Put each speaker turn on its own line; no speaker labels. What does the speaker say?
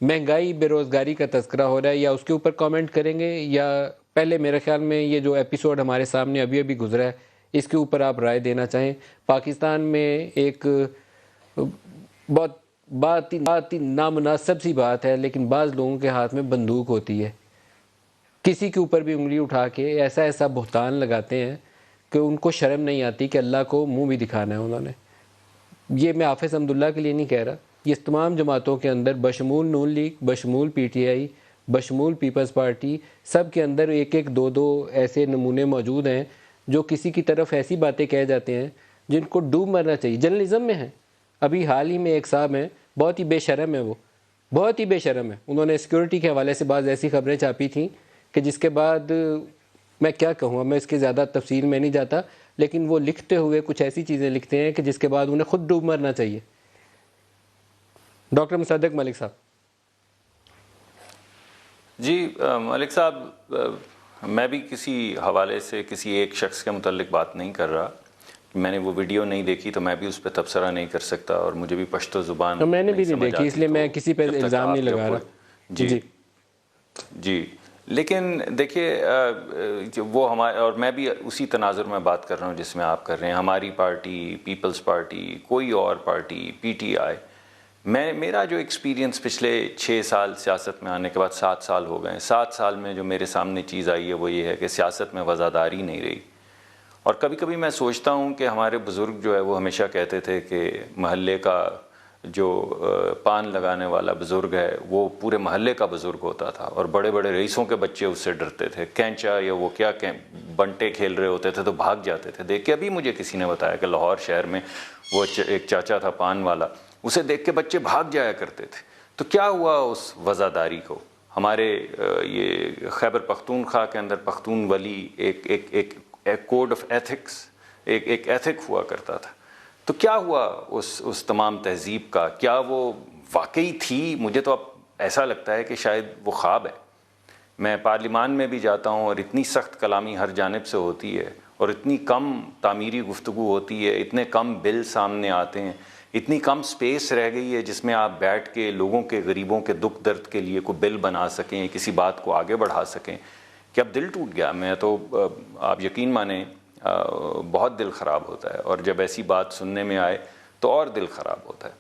महंगाई बेरोज़गारी का तज़किरा हो रहा है, या उसके ऊपर कमेंट करेंगे, या पहले मेरे ख़्याल में ये जो एपिसोड हमारे सामने अभी-अभी गुज़रा है, इसके ऊपर आप राय देना चाहें? पाकिस्तान में एक बहुत बात ही नामुनासिब सी बात है, लेकिन बाज़ लोगों के हाथ में बंदूक होती है। किसी के ऊपर भी उंगली उठा के ऐसा बहतान लगाते हैं कि उनको शर्म नहीं आती कि अल्लाह को मुँह भी दिखाना है उन्होंने। ये मैं हाफ़िज़ अब्दुल्ला के लिए नहीं कह रहा, ये तमाम जमातों के अंदर बशमूल नून लीग, बशमूल पीटीआई, बशमूल पीपल्स पार्टी, सब के अंदर एक-एक, दो-दो ऐसे नमूने मौजूद हैं जो किसी की तरफ ऐसी बातें कह जाते हैं जिनको डूब मरना चाहिए। जर्नलिज़्म में है। अभी हाल ही में एक साहब हैं, बहुत ही बेशर्म है वो, बहुत ही बेशर्म है। उन्होंने सिक्योरिटी के हवाले से बाज़ ऐसी खबरें छापी थीं कि जिसके बाद मैं क्या कहूँ, मैं इसकी ज़्यादा तफ़सील में नहीं जाता, लेकिन वो लिखते हुए कुछ ऐसी चीज़ें लिखते हैं कि जिसके बाद उन्हें खुद डूब मरना चाहिए। डॉक्टर मुसद्दिक मलिक साहब।
जी मलिक साहब, मैं भी किसी हवाले से किसी एक शख्स के मुतल्लिक बात नहीं कर रहा। मैंने वो वीडियो नहीं देखी तो मैं भी उस पर तबसरा नहीं कर सकता, और मुझे भी पश्तो ज़ुबान
तो मैंने भी नहीं देखी, इसलिए मैं किसी पे इल्ज़ाम नहीं लगा रहा।
जी जी, लेकिन देखिए वो हमारे, और मैं भी उसी तनाजुर में बात कर रहा हूँ जिसमें आप कर रहे हैं। हमारी पार्टी, पीपल्स पार्टी, कोई और पार्टी, पीटीआई, मेरा जो एक्सपीरियंस पिछले 6 साल सियासत में आने के बाद 7 साल हो गए। 7 साल में जो मेरे सामने चीज़ आई है वो ये है कि सियासत में वज़ादारी नहीं रही। और कभी कभी मैं सोचता हूँ कि हमारे बुज़ुर्ग जो है वो हमेशा कहते थे कि महल्ले का जो पान लगाने वाला बुज़ुर्ग है वो पूरे महल्ले का बुज़ुर्ग होता था, और बड़े बड़े रईसों के बच्चे उससे डरते थे। कैंचा या वो क्या बंटे खेल रहे होते थे तो भाग जाते थे देख के। अभी मुझे किसी ने बताया कि लाहौर शहर में वो एक चाचा था पान वाला, उसे देख के बच्चे भाग जाया करते थे। तो क्या हुआ उस वज़ादारी को? हमारे ये खैबर पख्तूनख्वा के अंदर पख्तून वली एक कोड ऑफ एथिक्स, एक एथिक हुआ करता था। तो क्या हुआ उस तमाम तहजीब का? क्या वो वाकई थी? मुझे तो अब ऐसा लगता है कि शायद वो ख्वाब है। मैं पार्लिमान में भी जाता हूँ और इतनी सख्त कलामी हर जानिब से होती है, और इतनी कम तामीरी गुफ्तगू होती है, इतने कम बिल सामने आते हैं, इतनी कम स्पेस रह गई है जिसमें आप बैठ के लोगों के, गरीबों के दुख दर्द के लिए कोई बिल बना सकें, किसी बात को आगे बढ़ा सकें, कि अब दिल टूट गया। मैं तो आप यकीन माने बहुत दिल ख़राब होता है, और जब ऐसी बात सुनने में आए तो और दिल ख़राब होता है।